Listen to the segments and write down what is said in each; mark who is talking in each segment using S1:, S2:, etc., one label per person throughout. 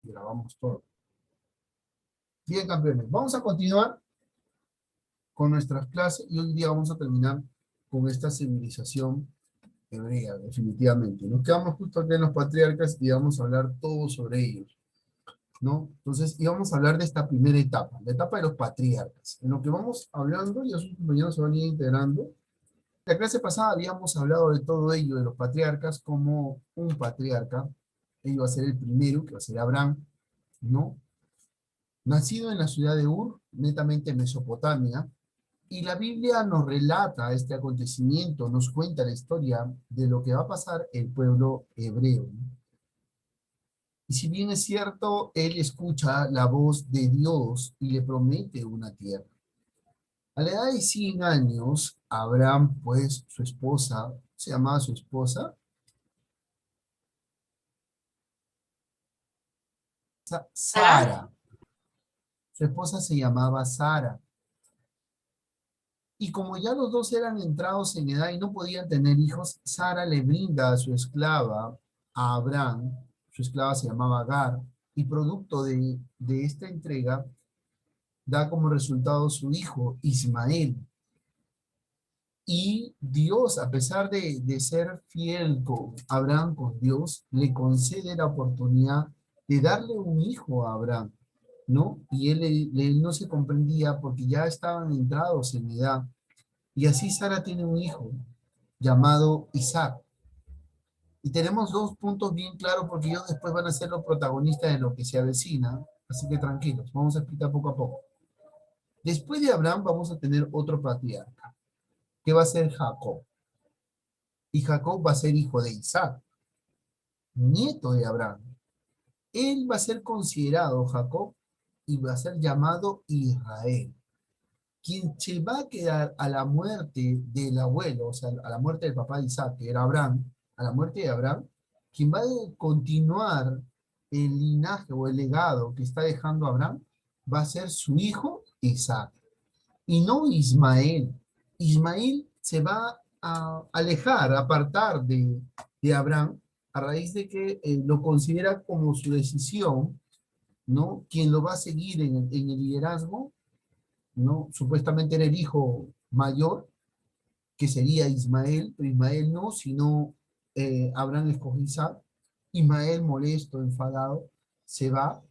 S1: grabamos todo. Bien, campeones, vamos a continuar con nuestras clases y hoy día vamos a terminar con esta civilización hebrea, definitivamente. Nos quedamos justo aquí en los patriarcas y vamos a hablar todo sobre ellos, ¿no? Entonces, íbamos a hablar de esta primera etapa, la etapa de los patriarcas. En lo que vamos hablando, y sus compañeros se van a ir integrando. La clase pasada habíamos hablado de todo ello, de los patriarcas, como un patriarca, él va a ser el primero, que va a ser Abraham, ¿no? Nacido en la ciudad de Ur, netamente Mesopotamia, y la Biblia nos relata este acontecimiento, nos cuenta la historia de lo que va a pasar el pueblo hebreo, ¿no? Y si bien es cierto, él escucha la voz de Dios y le promete una tierra. A la edad de 100 años, Abraham, pues, su esposa, se llamaba su esposa,
S2: Sara.
S1: Sara. Su esposa se llamaba Sara. Y como ya los dos eran entrados en edad y no podían tener hijos, Sara le brinda a su esclava, a Abraham, su esclava se llamaba Agar, y producto de esta entrega, da como resultado su hijo, Ismael. Y Dios, a pesar de ser fiel con Abraham, con Dios, le concede la oportunidad de darle un hijo a Abraham, ¿no? Y él no se comprendía porque ya estaban entrados en edad. Y así Sara tiene un hijo llamado Isaac. Y tenemos dos puntos bien claros porque ellos después van a ser los protagonistas de lo que se avecina. Así que tranquilos, vamos a explicar poco a poco. Después de Abraham vamos a tener otro patriarca, que va a ser Jacob. Y Jacob va a ser hijo de Isaac, nieto de Abraham. Él va a ser considerado Jacob y va a ser llamado Israel. Quien se va a quedar a la muerte del abuelo, o sea, a la muerte del papá de Isaac, que era Abraham, a la muerte de Abraham, quien va a continuar el linaje o el legado que está dejando Abraham, va a ser su hijo Isaac, y no Ismael. Ismael se va a alejar, a apartar de Abraham, a raíz de que lo considera como su decisión, ¿no? Quien lo va a seguir en el liderazgo, ¿no? Supuestamente era el hijo mayor, que sería Ismael, pero Ismael no, sino Abraham escogió Isaac. Ismael, molesto, enfadado, se va,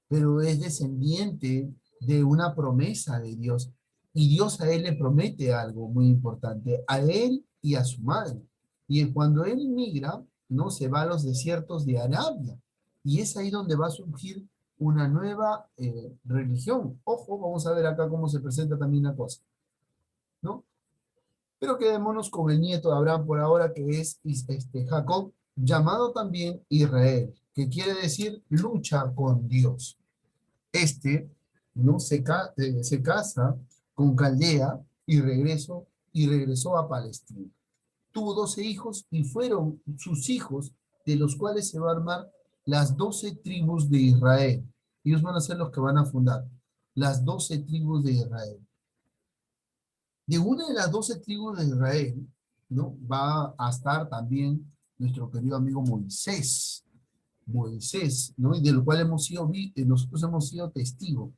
S1: pero es descendiente de una promesa de Dios. Y Dios a él le promete algo muy importante, a él y a su madre. Y cuando él migra, ¿no? Se va a los desiertos de Arabia. Y es ahí donde va a surgir una nueva religión. Ojo, vamos a ver acá cómo se presenta también la cosa, ¿no? Pero quedémonos con el nieto de Abraham por ahora, que es Jacob, llamado también Israel, que quiere decir lucha con Dios. Este, ¿no? Se casa con Caldea y regresó a Palestina. Tuvo 12 hijos y fueron sus hijos de los cuales se va a armar las 12 tribus de Israel. Ellos van a ser los que van a fundar las 12 tribus de Israel. De una de las 12 tribus de Israel, ¿no? Va a estar también nuestro querido amigo Moisés. Moisés, ¿no? Y de lo cual nosotros hemos sido testigos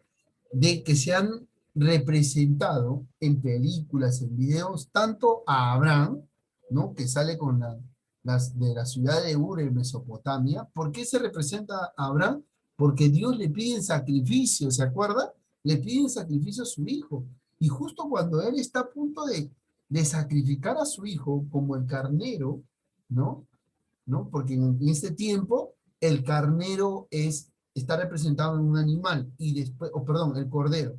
S1: de que se han representado en películas, en videos, tanto a Abraham, ¿no? Que sale con de la ciudad de Ur en Mesopotamia. ¿Por qué se representa a Abraham? Porque Dios le pide sacrificio, ¿se acuerda? Le pide sacrificio a su hijo. Y justo cuando él está a punto de sacrificar a su hijo como el carnero, ¿no? ¿No? Porque en este tiempo el carnero está representado en un animal y después, o perdón, el cordero.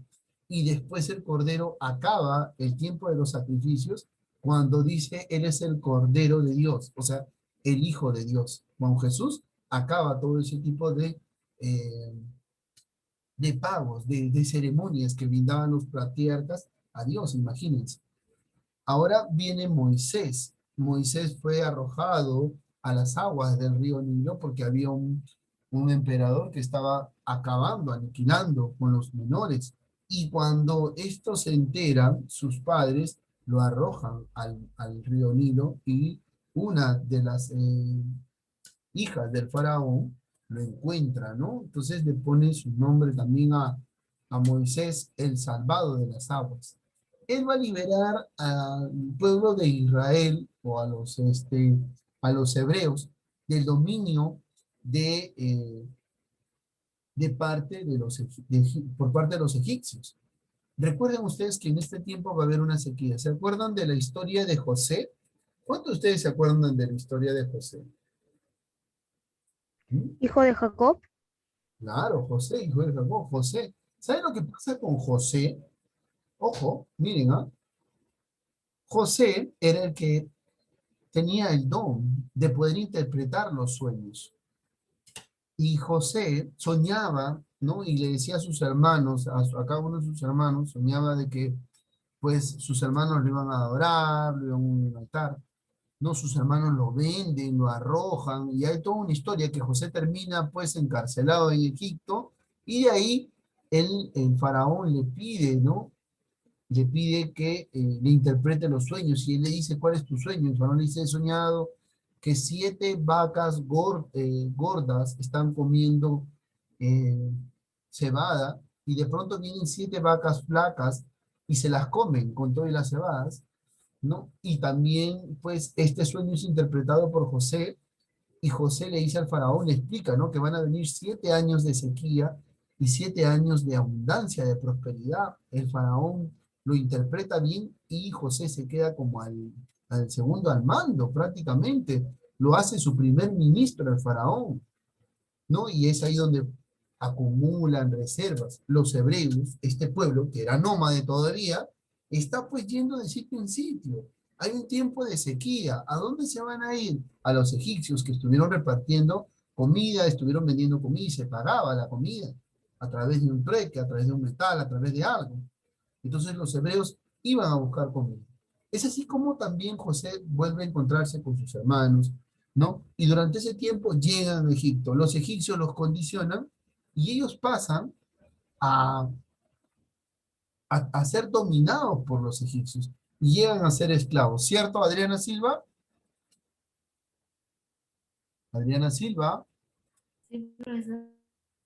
S1: Y después el cordero acaba el tiempo de los sacrificios cuando dice, él es el cordero de Dios, o sea, el hijo de Dios. Con Jesús acaba todo ese tipo eh, de pagos, de ceremonias que brindaban los patriarcas a Dios, imagínense. Ahora viene Moisés. Moisés fue arrojado a las aguas del río Nilo porque había un emperador que estaba acabando, aniquilando con los menores. Y cuando estos se enteran, sus padres lo arrojan al río Nilo y una de las hijas del faraón lo encuentra, ¿no? Entonces le pone su nombre también a Moisés, el salvado de las aguas. Él va a liberar al pueblo de Israel o a los hebreos del dominio de parte de por parte de los egipcios. Recuerden ustedes que en este tiempo va a haber una sequía. ¿Se acuerdan de la historia de José? ¿Cuántos de ustedes se acuerdan de la historia de José? ¿Mm?
S2: Hijo de Jacob.
S1: Claro, José, hijo de Jacob, José. ¿Saben lo que pasa con José? Ojo, miren, ¿ah? José era el que tenía el don de poder interpretar los sueños. Y José soñaba, ¿no? Y le decía a sus hermanos, a cada uno de sus hermanos, soñaba de que, pues, sus hermanos lo iban a adorar, lo iban a un altar. No, sus hermanos lo venden, lo arrojan, y hay toda una historia que José termina, pues, encarcelado en Egipto, y de ahí el faraón le pide, ¿no? Le pide que le interprete los sueños y él le dice, ¿cuál es tu sueño? El faraón le dice, he soñado que 7 vacas gordas están comiendo eh, cebada y de pronto vienen 7 vacas flacas y se las comen con todas las cebadas, ¿no? Y también, pues, este sueño es interpretado por José y José le dice al faraón, le explica, ¿no? Que van a venir 7 años de sequía y 7 años de abundancia, de prosperidad. El faraón lo interpreta bien y José se queda como al segundo al mando prácticamente. Lo hace su primer ministro, el faraón, ¿no? Y es ahí donde acumulan reservas. Los hebreos, este pueblo, que era nómade todavía, está pues yendo de sitio en sitio. Hay un tiempo de sequía. ¿A dónde se van a ir? A los egipcios que estuvieron repartiendo comida, estuvieron vendiendo comida y se pagaba la comida a través de un trueque, a través de un metal, a través de algo. Entonces los hebreos iban a buscar comida. Es así como también José vuelve a encontrarse con sus hermanos, ¿no? Y durante ese tiempo llegan a Egipto. Los egipcios los condicionan y ellos pasan a, a ser dominados por los egipcios y llegan a ser esclavos. ¿Cierto, Adriana Silva? Adriana Silva,
S2: Sí, profesor.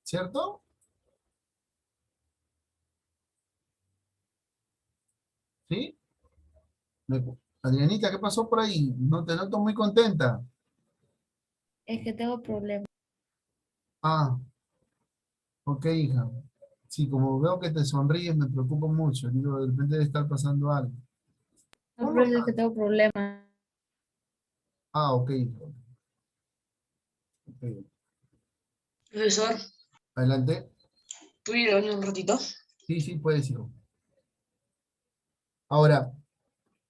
S1: ¿cierto? ¿Sí? Adrianita, ¿qué pasó por ahí? No te noto muy contenta.
S2: Es que tengo problemas.
S1: Ah, ok, hija. Sí, como veo que te sonríes, me preocupa mucho. Digo, de repente debe estar pasando algo.
S2: No,
S1: Por lo
S2: profesor, es que
S1: tanto,
S2: tengo problemas.
S1: ok, hija, ok.
S3: Profesor,
S1: Adelante.
S3: ¿puedo ir a baño un ratito?
S1: Sí, sí, puedes, hijo. Ahora,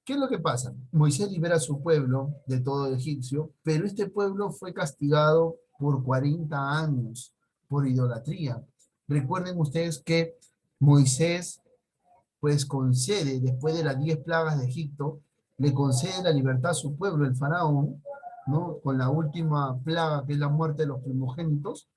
S1: ¿qué es lo que pasa? Moisés libera a su pueblo de todo egipcio, pero este pueblo fue castigado por 40 años por idolatría. Recuerden ustedes que Moisés pues concede, después de las 10 plagas de Egipto, le concede la libertad a su pueblo, el faraón, ¿no? Con la última plaga, que es la muerte de los primogénitos,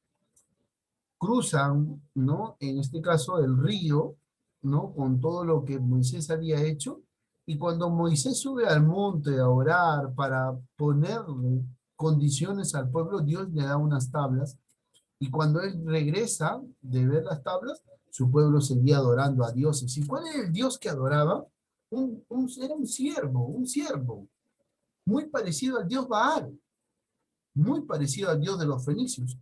S1: cruzan, ¿no? En este caso, el río, ¿no? Con todo lo que Moisés había hecho, y cuando Moisés sube al monte a orar para ponerle condiciones al pueblo, Dios le da unas tablas y cuando él regresa de ver las tablas, su pueblo seguía adorando a dioses. ¿Y cuál era el dios que adoraba? Era un siervo, muy parecido al dios Baal, muy parecido al dios de los fenicios.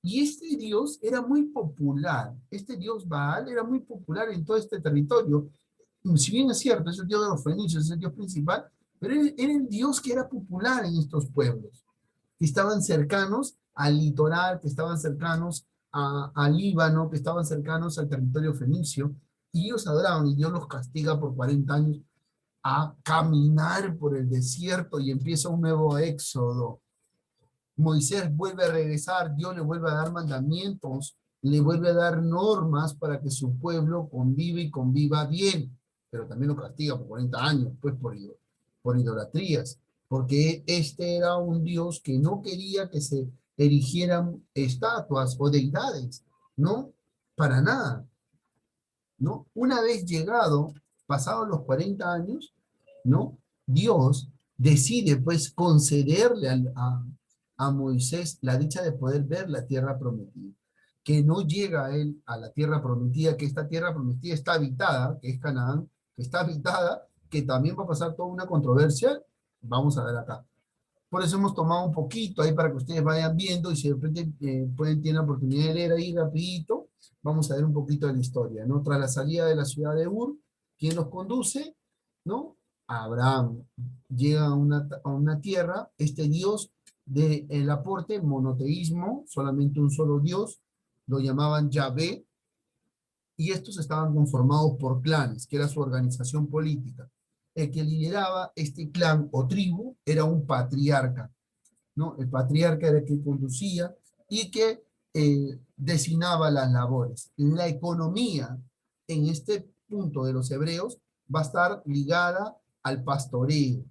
S1: Y este dios era muy popular, este dios Baal era muy popular en todo este territorio. Si bien es cierto, es el dios de los fenicios, es el dios principal, pero era el dios que era popular en estos pueblos que estaban cercanos al litoral, que estaban cercanos al Líbano, que estaban cercanos al territorio fenicio, y ellos adoraban, y Dios los castiga por 40 años a caminar por el desierto y empieza un nuevo éxodo. Moisés vuelve a regresar, Dios le vuelve a dar mandamientos, le vuelve a dar normas para que su pueblo convive y conviva bien, pero también lo castiga por 40 años, pues por idolatrías, porque este era un Dios que no quería que se erigieran estatuas o deidades, ¿no? Para nada, ¿no? Una vez llegado, pasados los 40 años, ¿no? Dios decide pues concederle a Moisés la dicha de poder ver la tierra prometida. Que no llega a él a la tierra prometida, que esta tierra prometida está habitada, que es Canaán, que está habitada, que también va a pasar toda una controversia, vamos a ver acá. Por eso hemos tomado un poquito ahí para que ustedes vayan viendo y si de repente tienen la oportunidad de leer ahí rapidito, vamos a ver un poquito de la historia, ¿no? Tras la salida de la ciudad de Ur, ¿quién los conduce? ¿No? Abraham llega a una tierra, este Dios del aporte, monoteísmo, solamente un solo Dios, lo llamaban Yahvé, y estos estaban conformados por clanes, que era su organización política. El que lideraba este clan o tribu era un patriarca, ¿no? El patriarca era el que conducía y que designaba las labores. La economía en este punto de los hebreos va a estar ligada al pastoreo,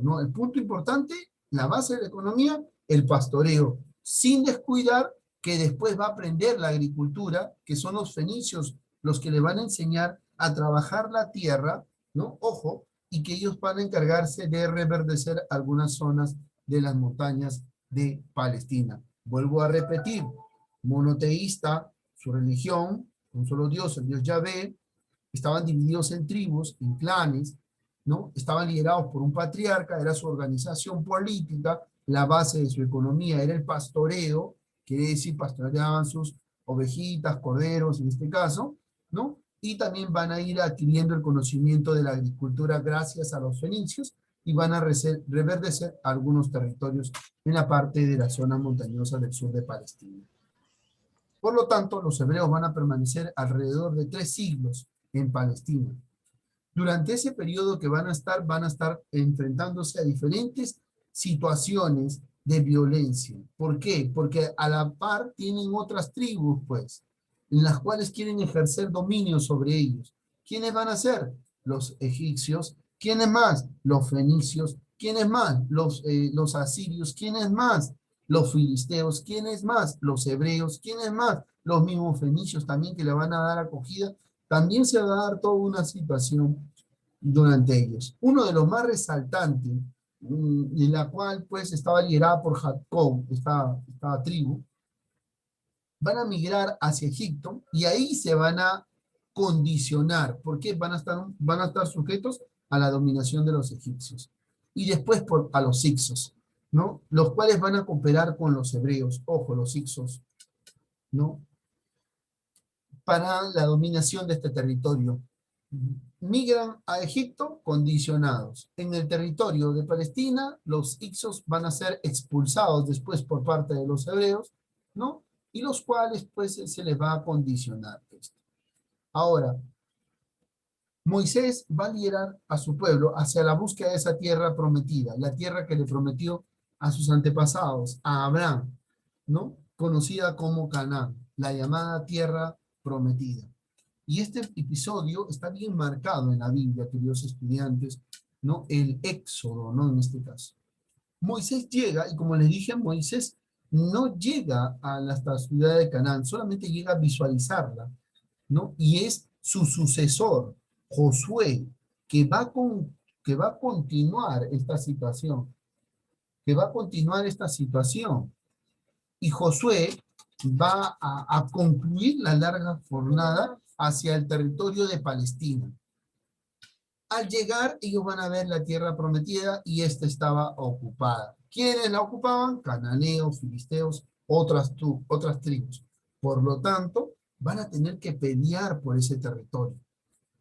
S1: ¿no? El punto importante, la base de la economía, el pastoreo, sin descuidar que después va a aprender la agricultura, que son los fenicios los que le van a enseñar a trabajar la tierra, ¿no? Ojo, y que ellos van a encargarse de reverdecer algunas zonas de las montañas de Palestina. Vuelvo a repetir, monoteísta, su religión, un solo Dios, el Dios Yahvé, estaban divididos en tribus, en clanes, ¿no? Estaban liderados por un patriarca, era su organización política, la base de su economía era el pastoreo, quiere decir pastoreaban sus ovejitas, corderos en este caso, ¿no? Y también van a ir adquiriendo el conocimiento de la agricultura gracias a los fenicios y van a reverdecer algunos territorios en la parte de la zona montañosa del sur de Palestina. Por lo tanto, los hebreos van a permanecer alrededor de 3 siglos en Palestina. Durante ese periodo que van a estar enfrentándose a diferentes situaciones de violencia. ¿Por qué? Porque a la par tienen otras tribus, pues, en las cuales quieren ejercer dominio sobre ellos. ¿Quiénes van a ser? Los egipcios. ¿Quiénes más? Los fenicios. ¿Quiénes más? Los asirios. ¿Quiénes más? Los filisteos. ¿Quiénes más? Los hebreos. ¿Quiénes más? Los mismos fenicios también que le van a dar acogida. También se va a dar toda una situación durante ellos. Uno de los más resaltantes, en la cual pues estaba liderada por Jacob, esta tribu, van a migrar hacia Egipto y ahí se van a condicionar, porque van a estar sujetos a la dominación de los egipcios. Y después a los hicsos, ¿no? Los cuales van a cooperar con los hebreos, ojo, los hicsos, ¿no? Para la dominación de este territorio. Migran a Egipto condicionados. En el territorio de Palestina, los hicsos van a ser expulsados después por parte de los hebreos, ¿no? Y los cuales pues se les va a condicionar esto. Ahora, Moisés va a liderar a su pueblo hacia la búsqueda de esa tierra prometida, la tierra que le prometió a sus antepasados, a Abraham, ¿no? Conocida como Canaán, la llamada tierra prometida. Y este episodio está bien marcado en la Biblia, queridos estudiantes, ¿no? El Éxodo, ¿no? En este caso. Moisés llega, y como les dije, Moisés no llega a la ciudad de Canaán, solamente llega a visualizarla, ¿no? Y es su sucesor, Josué, que va a continuar esta situación, Y Josué va a concluir la larga jornada hacia el territorio de Palestina. Al llegar, ellos van a ver la tierra prometida y esta estaba ocupada. ¿Quiénes la ocupaban? Cananeos, filisteos, otras tribus. Por lo tanto, van a tener que pelear por ese territorio,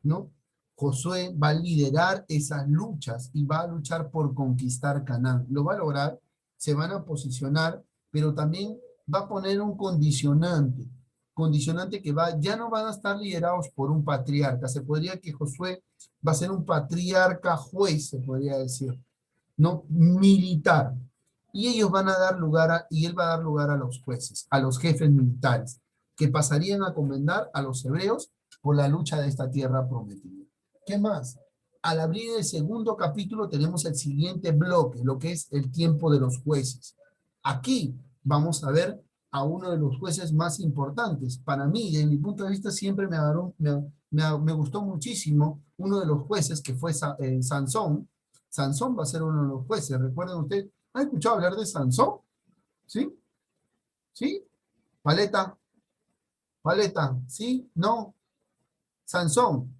S1: ¿no? Josué va a liderar esas luchas y va a luchar por conquistar Canaán. Lo va a lograr, se van a posicionar, pero también va a poner un condicionante que ya no van a estar liderados por un patriarca. Se podría que Josué va a ser un patriarca juez, se podría decir, no militar. Y ellos van a dar lugar y él va a dar lugar a los jueces, a los jefes militares, que pasarían a comandar a los hebreos por la lucha de esta tierra prometida. ¿Qué más? Al abrir el segundo capítulo tenemos el siguiente bloque, lo que es el tiempo de los jueces. Aquí vamos a ver a uno de los jueces más importantes. Para mí, desde mi punto de vista, siempre me gustó muchísimo uno de los jueces que fue Sansón. Sansón va a ser uno de los jueces. Recuerden ustedes, ¿Han escuchado hablar de Sansón? ¿Sí? ¿Sí? Paleta, paleta, ¿sí? ¿No? Sansón,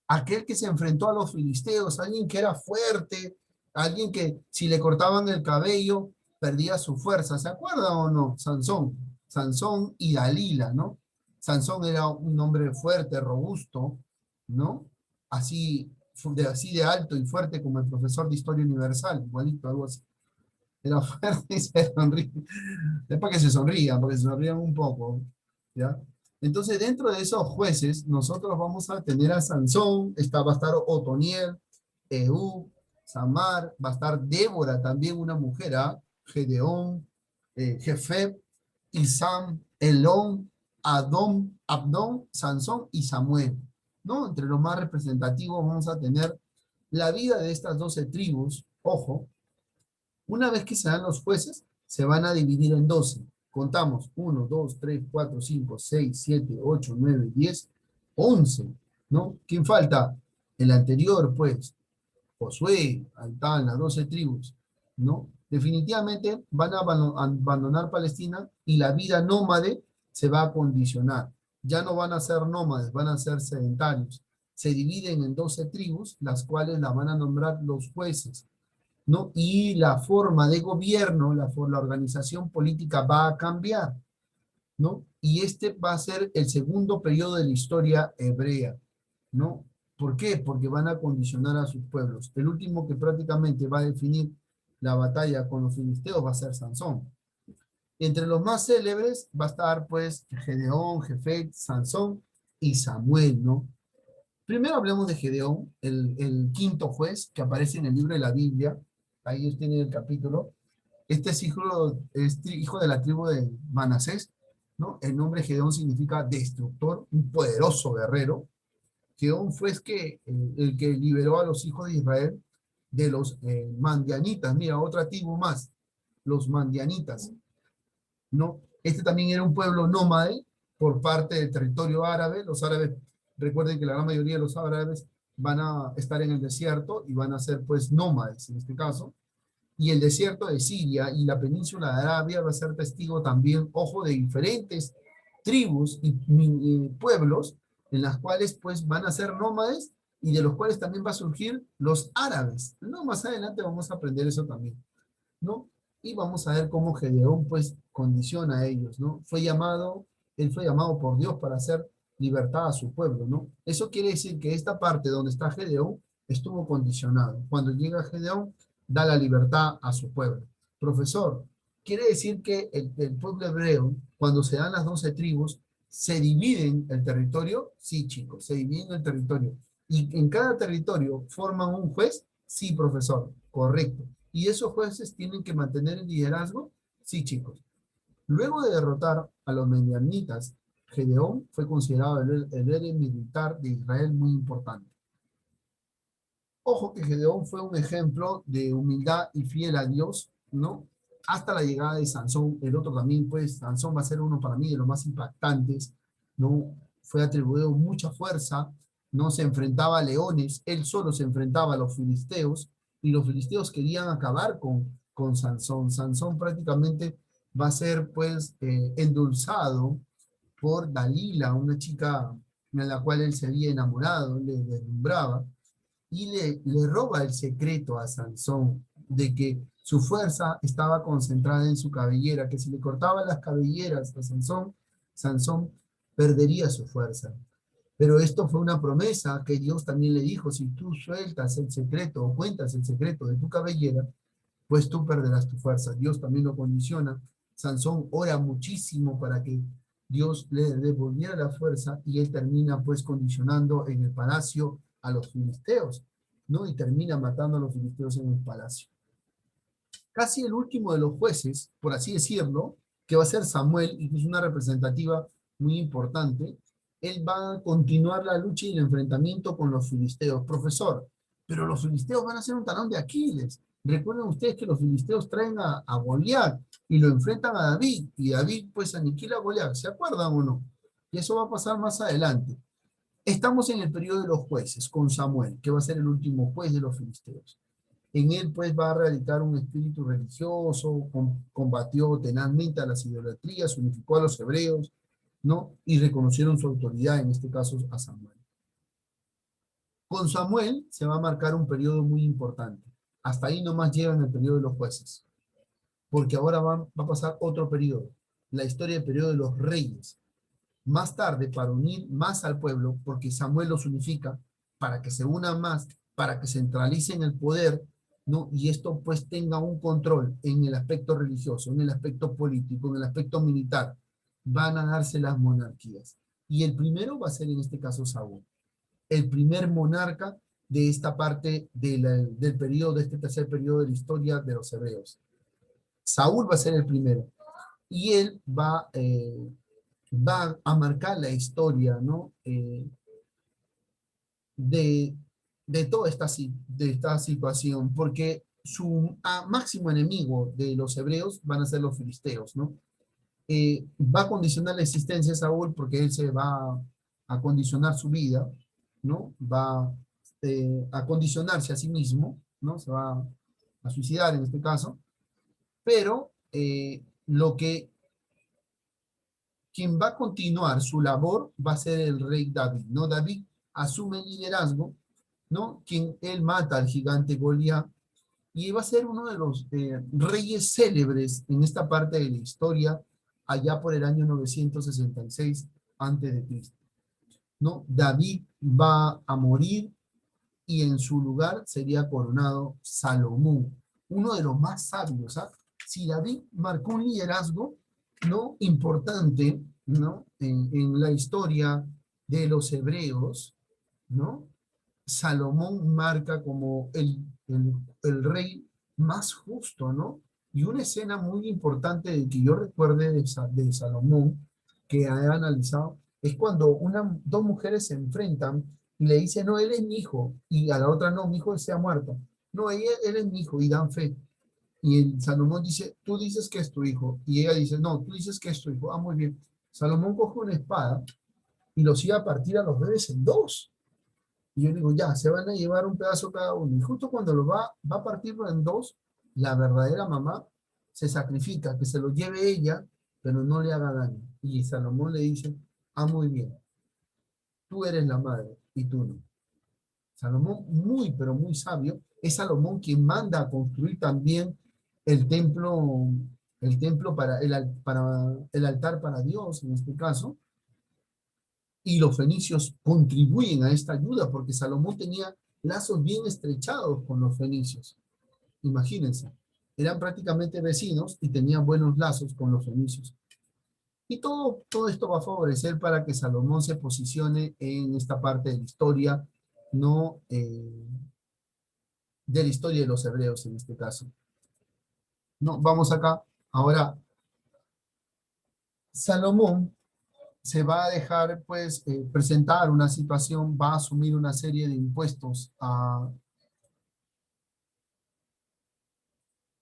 S1: aquel que se enfrentó a los filisteos, alguien que era fuerte, alguien que si le cortaban el cabello perdía su fuerza, ¿se acuerdan o no? Sansón, Sansón y Dalila, ¿no? Sansón era un hombre fuerte, robusto, ¿no? Así de alto y fuerte como el profesor de Historia Universal, igualito, algo así. Era fuerte y se sonríe. Es para que se sonrían un poco, ¿ya? Entonces, dentro de esos jueces, nosotros vamos a tener a Sansón, va a estar Otoniel, Ehud, Samar, va a estar Débora, también una mujer, ¿ah? Gedeón, Jefeb, Isam, Elón, Adón, Abdón, Sansón y Samuel, ¿no? Entre los más representativos vamos a tener la vida de estas 12 tribus, ojo, una vez que se dan los jueces, se van a dividir en 12. Contamos 1, 2, 3, 4, 5, 6, 7, 8, 9, 10, 11, ¿no? ¿Quién falta? El anterior, pues, Josué, ahí están las 12 tribus, ¿no? Definitivamente van a abandonar Palestina y la vida nómade se va a condicionar. Ya no van a ser nómades, van a ser sedentarios. Se dividen en 12 tribus, las cuales las van a nombrar los jueces, ¿no? Y la forma de gobierno, la organización política va a cambiar, ¿no? Y este va a ser el segundo periodo de la historia hebrea, ¿no? ¿Por qué? Porque van a condicionar a sus pueblos. El último que prácticamente va a definir la batalla con los filisteos va a ser Sansón. Entre los más célebres va a estar, pues, Gedeón, Jefet, Sansón y Samuel, ¿no? Primero hablemos de Gedeón, el quinto juez que aparece en el libro de la Biblia. Ahí ellos tienen el capítulo. Este hijo de la tribu de Manasés, ¿no? El nombre Gedeón significa destructor, un poderoso guerrero. Gedeón fue el que liberó a los hijos de Israel de los mandianitas. Mira, otra tribu más, los mandianitas, ¿no? Este también era un pueblo nómade por parte del territorio árabe. Los árabes, recuerden que la gran mayoría de los árabes van a estar en el desierto y van a ser pues nómades en este caso. Y el desierto de Siria y la península de Arabia va a ser testigo también, ojo, de diferentes tribus y pueblos en las cuales pues van a ser nómades y de los cuales también va a surgir los árabes, ¿no? Más adelante vamos a aprender eso también, ¿no? Y vamos a ver cómo Gedeón pues condiciona a ellos, ¿no? Él fue llamado por Dios para hacer libertad a su pueblo, ¿no? Eso quiere decir que esta parte donde está Gedeón estuvo condicionado. Cuando llega Gedeón, da la libertad a su pueblo. Profesor, quiere decir que el pueblo hebreo, cuando se dan las 12 tribus, ¿se dividen el territorio? Sí, chicos, se dividen el territorio. ¿Y en cada territorio forman un juez? Sí, profesor, correcto. ¿Y esos jueces tienen que mantener el liderazgo? Sí, chicos. Luego de derrotar a los medianitas, Gedeón fue considerado el héroe militar de Israel muy importante. Ojo que Gedeón fue un ejemplo de humildad y fiel a Dios, ¿no? Hasta la llegada de Sansón, el otro también, pues Sansón va a ser uno para mí de los más impactantes, ¿no? Fue atribuido mucha fuerza, no se enfrentaba a leones, él solo se enfrentaba a los filisteos, y los filisteos querían acabar con Sansón. Sansón prácticamente va a ser, pues, endulzado por Dalila, una chica en la cual él se había enamorado, le deslumbraba, y le roba el secreto a Sansón de que su fuerza estaba concentrada en su cabellera, que si le cortaba las cabelleras a Sansón, Sansón perdería su fuerza. Pero esto fue una promesa que Dios también le dijo: si tú sueltas el secreto o cuentas el secreto de tu cabellera, pues tú perderás tu fuerza. Dios también lo condiciona. Sansón ora muchísimo para que Dios le devolviera la fuerza, y él termina pues condicionando en el palacio a los filisteos, ¿no? Y termina matando a los filisteos en el palacio. Casi el último de los jueces, por así decirlo, que va a ser Samuel, y que es una representativa muy importante, él va a continuar la lucha y el enfrentamiento con los filisteos. Profesor, pero los filisteos van a ser un talón de Aquiles. Recuerden ustedes que los filisteos traen a Goliat y lo enfrentan a David, y David pues aniquila a Goliat. ¿Se acuerdan o no? Y eso va a pasar más adelante. Estamos en el periodo de los jueces con Samuel, que va a ser el último juez de los filisteos. En él pues va a radicar un espíritu religioso, combatió tenazmente a las idolatrías, unificó a los hebreos, ¿no? Y reconocieron su autoridad, en este caso a Samuel. Con Samuel se va a marcar un periodo muy importante. Hasta ahí nomás llegan el periodo de los jueces, porque ahora va a pasar otro periodo, la historia del periodo de los reyes. Más tarde, para unir más al pueblo, porque Samuel los unifica, para que se unan más, para que centralicen el poder, ¿no? Y esto pues tenga un control en el aspecto religioso, en el aspecto político, en el aspecto militar. Van a darse las monarquías. Y el primero va a ser en este caso Saúl, el primer monarca de esta parte del periodo, de este tercer periodo de la historia de los hebreos. Saúl va a ser el primero. Y él va a marcar la historia, ¿no? De, de toda de esta situación, porque su máximo enemigo de los hebreos van a ser los filisteos, ¿no? Va a condicionar la existencia de Saúl porque él se va a condicionar su vida, ¿no? Va a condicionarse a sí mismo, ¿no? Se va a suicidar en este caso, pero quien va a continuar su labor va a ser el rey David, ¿no? David asume el liderazgo, ¿no? Quien él mata al gigante Goliat y va a ser uno de los reyes célebres en esta parte de la historia allá por el año 966 antes de Cristo, ¿no? David va a morir y en su lugar sería coronado Salomón, uno de los más sabios, ¿ah? Si David marcó un liderazgo, ¿no? Importante, ¿no? En la historia de los hebreos, ¿no? Salomón marca como el rey más justo, ¿no? Y una escena muy importante de que yo recuerde de Salomón, que he analizado, es cuando dos mujeres se enfrentan y le dicen, no, él es mi hijo, y a la otra, no, mi hijo se ha muerto. No, él es mi hijo, y dan fe. Y el Salomón dice, tú dices que es tu hijo. Y ella dice, no, tú dices que es tu hijo. Ah, muy bien. Salomón coge una espada y los iba a partir a los bebés en dos. Y yo digo, ya, se van a llevar un pedazo cada uno. Y justo cuando va a partirlo en dos, la verdadera mamá se sacrifica, que se lo lleve ella, pero no le haga daño. Y Salomón le dice, ah, muy bien, tú eres la madre y tú no. Salomón, muy, pero muy sabio, es Salomón quien manda a construir también el templo, para el altar para Dios, en este caso, y los fenicios contribuyen a esta ayuda porque Salomón tenía lazos bien estrechados con los fenicios. Imagínense, eran prácticamente vecinos y tenían buenos lazos con los fenicios. Y todo esto va a favorecer para que Salomón se posicione en esta parte de la historia, no de la historia de los hebreos en este caso. No, vamos acá. Ahora, Salomón se va a dejar pues presentar una situación, va a asumir una serie de impuestos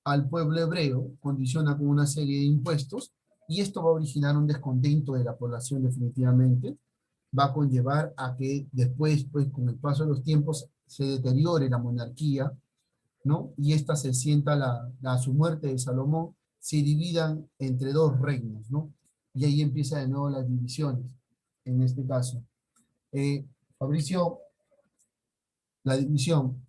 S1: al pueblo hebreo, condiciona con una serie de impuestos, y esto va a originar un descontento de la población definitivamente, va a conllevar a que después, pues con el paso de los tiempos, se deteriore la monarquía, ¿no? Y esta se sienta a su muerte de Salomón, se dividan entre dos reinos, ¿no? Y ahí empieza de nuevo las divisiones, en este caso. Fabricio, la división.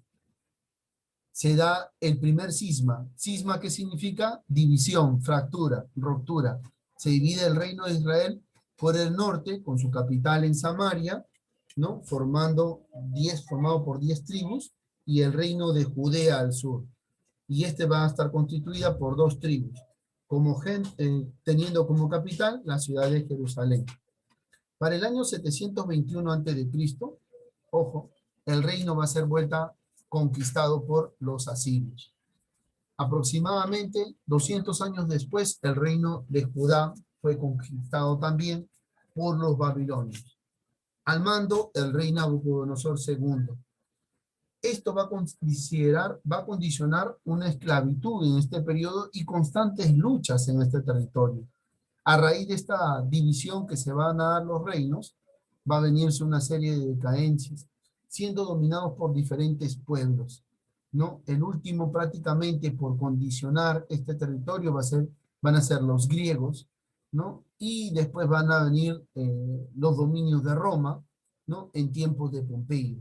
S1: Se da el primer cisma. ¿Cisma qué significa? División, fractura, ruptura. Se divide el reino de Israel por el norte, con su capital en Samaria, ¿no? Formado por 10 tribus, y el reino de Judea al sur. Y este va a estar constituida por 2 tribus, teniendo como capital la ciudad de Jerusalén. Para el año 721 a.C., ojo, el reino va a ser conquistado por los asirios. Aproximadamente 200 años después, el reino de Judá fue conquistado también por los babilonios. Al mando, el rey Nabucodonosor II. Esto va a condicionar una esclavitud en este periodo y constantes luchas en este territorio. A raíz de esta división que se van a dar los reinos, va a venirse una serie de decadencias, siendo dominados por diferentes pueblos. ¿no? El último prácticamente por condicionar este territorio van a ser los griegos, ¿no? Y después van a venir los dominios de Roma, ¿no? En tiempos de Pompeyo,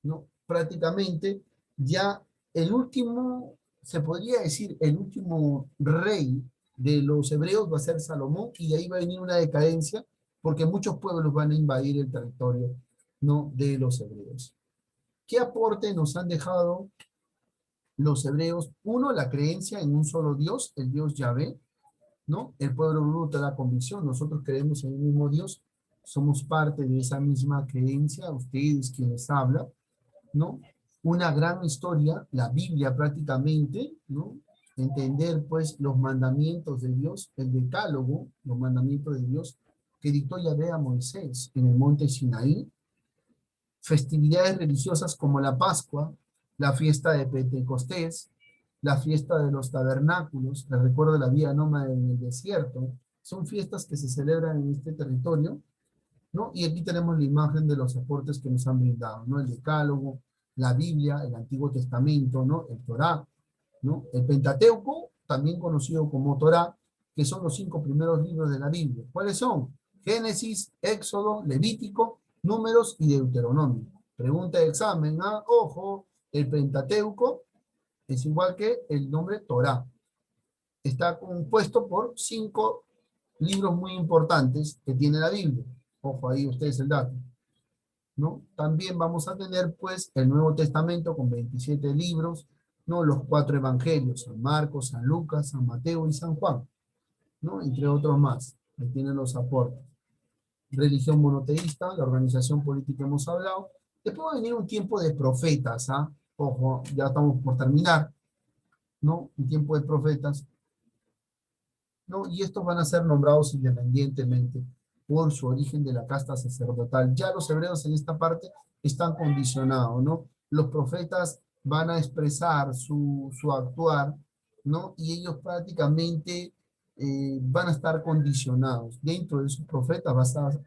S1: ¿no? Prácticamente ya el último, se podría decir, el último rey de los hebreos va a ser Salomón, y de ahí va a venir una decadencia porque muchos pueblos van a invadir el territorio, ¿no? De los hebreos. ¿Qué aporte nos han dejado los hebreos? Uno, la creencia en un solo Dios, el Dios Yahvé, ¿no? El pueblo bruto da la convicción, nosotros creemos en el mismo Dios, somos parte de esa misma creencia, ustedes quienes hablan, ¿no? Una gran historia, la Biblia prácticamente, ¿no? Entender pues los mandamientos de Dios, el decálogo, los mandamientos de Dios que dictó Yahvé a Moisés en el monte Sinaí, festividades religiosas como la Pascua, la fiesta de Pentecostés, la fiesta de los tabernáculos, el recuerdo de la vida nómada en el desierto, son fiestas que se celebran en este territorio, ¿no? Y aquí tenemos la imagen de los aportes que nos han brindado, ¿no? El Decálogo, la Biblia, el Antiguo Testamento, ¿no? El Torá, ¿no? El Pentateuco, también conocido como Torá, que son los 5 primeros libros de la Biblia. ¿Cuáles son? Génesis, Éxodo, Levítico, Números y Deuteronomio. Pregunta de examen, ¿ah? Ojo, el Pentateuco es igual que el nombre Torá. Está compuesto por 5 libros muy importantes que tiene la Biblia. Ojo, ahí ustedes el dato, ¿no? También vamos a tener, pues, el Nuevo Testamento con 27 libros, ¿no? Los 4 evangelios, San Marcos, San Lucas, San Mateo y San Juan, ¿no? Entre otros más. Ahí tienen los aportes. Religión monoteísta, la organización política hemos hablado. Después va a venir un tiempo de profetas, ¿ah? Ojo, ya estamos por terminar, ¿no? Un tiempo de profetas, ¿no? Y estos van a ser nombrados independientemente por su origen de la casta sacerdotal. Ya los hebreos en esta parte están condicionados, ¿no? Los profetas van a expresar su actuar, ¿no? Y ellos prácticamente van a estar condicionados. Dentro de sus profetas va a estar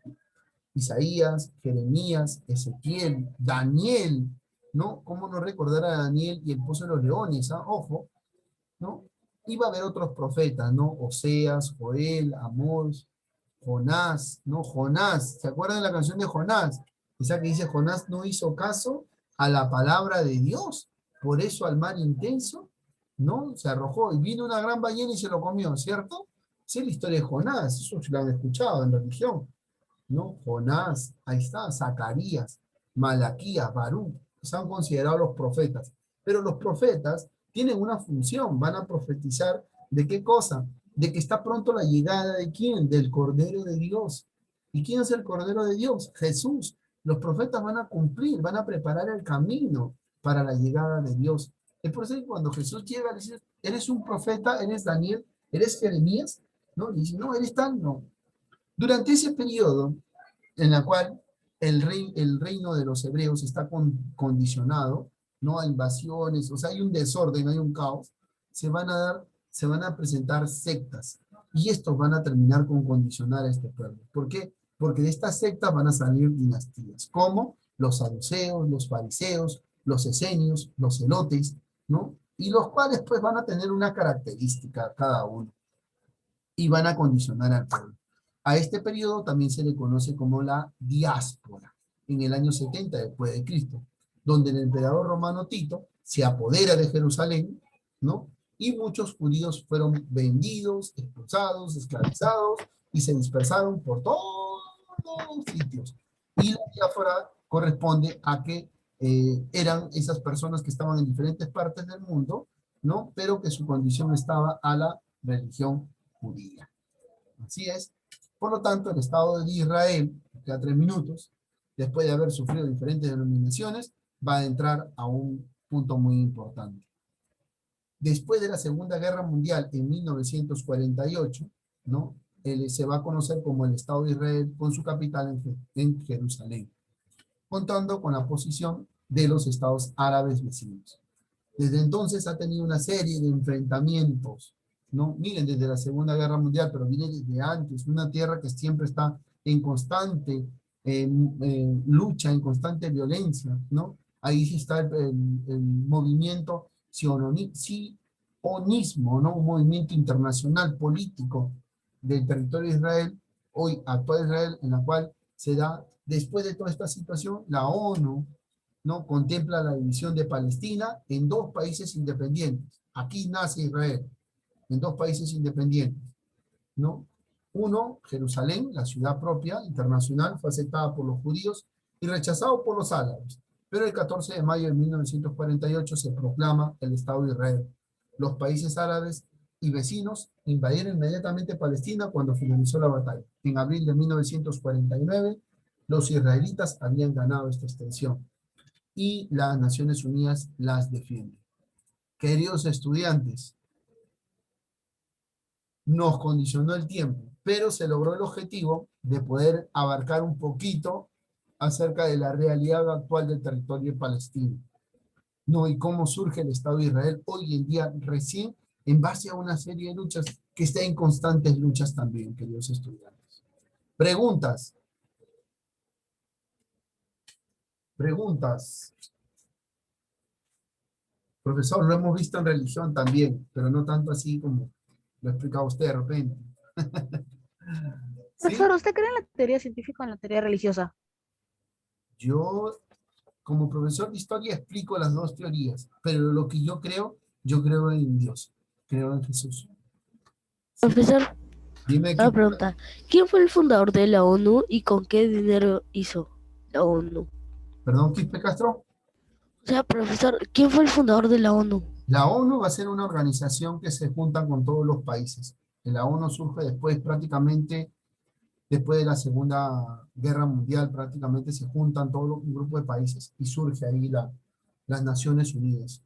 S1: Isaías, Jeremías, Ezequiel, Daniel, ¿no? ¿Cómo no recordar a Daniel y el pozo de los leones? ¿Ah? Ojo, ¿no? Iba a haber otros profetas, ¿no? Oseas, Joel, Amós, Jonás, ¿no? Jonás, ¿se acuerdan de la canción de Jonás? Esa que dice, Jonás no hizo caso a la palabra de Dios, por eso al mar intenso, ¿no? Se arrojó y vino una gran ballena y se lo comió, ¿cierto? Esa es la historia de Jonás, eso lo han escuchado en religión, ¿no? Jonás, ahí está, Zacarías, Malaquías, Barú, son considerados los profetas. Pero los profetas tienen una función, van a profetizar ¿de qué cosa? De que está pronto la llegada de ¿quién? Del Cordero de Dios. ¿Y quién es el Cordero de Dios? Jesús. Los profetas van a cumplir, van a preparar el camino para la llegada de Dios. Es por eso que cuando Jesús llega, le dice, ¿eres un profeta? ¿Eres Daniel? ¿Eres Jeremías? No, le dice, no, eres tal, no. Durante ese periodo en la cual el reino de los hebreos está condicionado, no a invasiones, o sea, hay un desorden, hay un caos, se van a presentar sectas, y estos van a terminar con condicionar a este pueblo. ¿Por qué? Porque de estas sectas van a salir dinastías, como los saduceos, los fariseos, los esenios, los celotes, ¿no? Y los cuales pues van a tener una característica cada uno y van a condicionar al pueblo. A este periodo también se le conoce como la diáspora, en el año 70 después de Cristo, donde el emperador romano Tito se apodera de Jerusalén, ¿no? Y muchos judíos fueron vendidos, expulsados, esclavizados y se dispersaron por todos los sitios. Y la diáspora corresponde a que eran esas personas que estaban en diferentes partes del mundo, ¿no? Pero que su condición estaba a la religión judía. Así es. Por lo tanto, el Estado de Israel, cada 3 minutos, después de haber sufrido diferentes denominaciones, va a entrar a un punto muy importante. Después de la Segunda Guerra Mundial, en 1948, ¿no? Se va a conocer como el Estado de Israel con su capital en Jerusalén, contando con la posición de los estados árabes vecinos. Desde entonces ha tenido una serie de enfrentamientos, ¿no? Miren, desde la Segunda Guerra Mundial, pero viene desde antes, una tierra que siempre está en constante lucha, en constante violencia, ¿no? Ahí está el movimiento sionismo, ¿no? Un movimiento internacional político del territorio de Israel, hoy actual Israel, en la cual se da, después de toda esta situación, la ONU, ¿no? Contempla la división de Palestina en dos países independientes. Aquí nace Israel, en dos países independientes, ¿no? Uno, Jerusalén, la ciudad propia internacional, fue aceptada por los judíos y rechazado por los árabes. Pero el 14 de mayo de 1948 se proclama el Estado de Israel. Los países árabes y vecinos invadieron inmediatamente Palestina cuando finalizó la batalla. En abril de 1949, los israelitas habían ganado esta extensión y las Naciones Unidas las defienden. Queridos estudiantes, nos condicionó el tiempo, pero se logró el objetivo de poder abarcar un poquito acerca de la realidad actual del territorio palestino, ¿no? Y cómo surge el Estado de Israel hoy en día recién en base a una serie de luchas que está en constantes luchas también, queridos estudiantes. Preguntas. Preguntas. Profesor, lo hemos visto en religión también, pero no tanto así como lo explicaba usted de repente. ¿Sí?
S4: Profesor, ¿usted cree en la teoría científica o en la teoría religiosa?
S1: Yo, como profesor de historia, explico las dos teorías, pero lo que yo creo en Dios, creo en Jesús.
S5: Profesor,
S1: Dime
S5: una pregunta. ¿Quién fue el fundador de la ONU y con qué dinero hizo la ONU?
S1: perdón, Quispe Castro.
S5: O sea, profesor, ¿quién fue el fundador de la ONU?
S1: La ONU va a ser una organización que se junta con todos los países. La ONU surge después prácticamente, después de la Segunda Guerra Mundial, prácticamente se juntan un grupo de países y surge ahí las Naciones Unidas.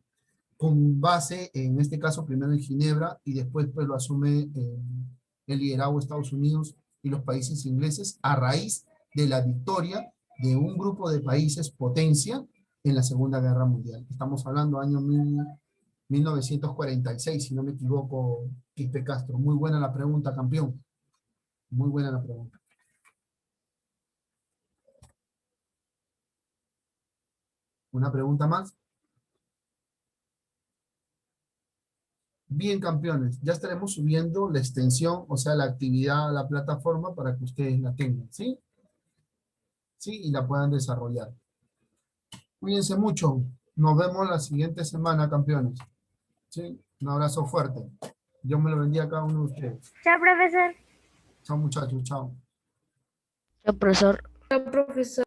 S1: Con base, en este caso, primero en Ginebra y después pues lo asume el liderazgo de Estados Unidos y los países ingleses a raíz de la victoria de un grupo de países potencia en la Segunda Guerra Mundial. Estamos hablando año 1946, si no me equivoco, Quispe Castro. Muy buena la pregunta, campeón. Muy buena la pregunta. ¿Una pregunta más? Bien, campeones, ya estaremos subiendo la extensión, o sea, la actividad a la plataforma para que ustedes la tengan, ¿sí? Sí, y la puedan desarrollar. Cuídense mucho. Nos vemos la siguiente semana, campeones. ¿Sí? Un abrazo fuerte. Dios me lo bendiga a cada uno de ustedes.
S2: Chao, profesor.
S1: Chao, muchachos. Chao.
S5: Chao, profesor.
S3: Profesor.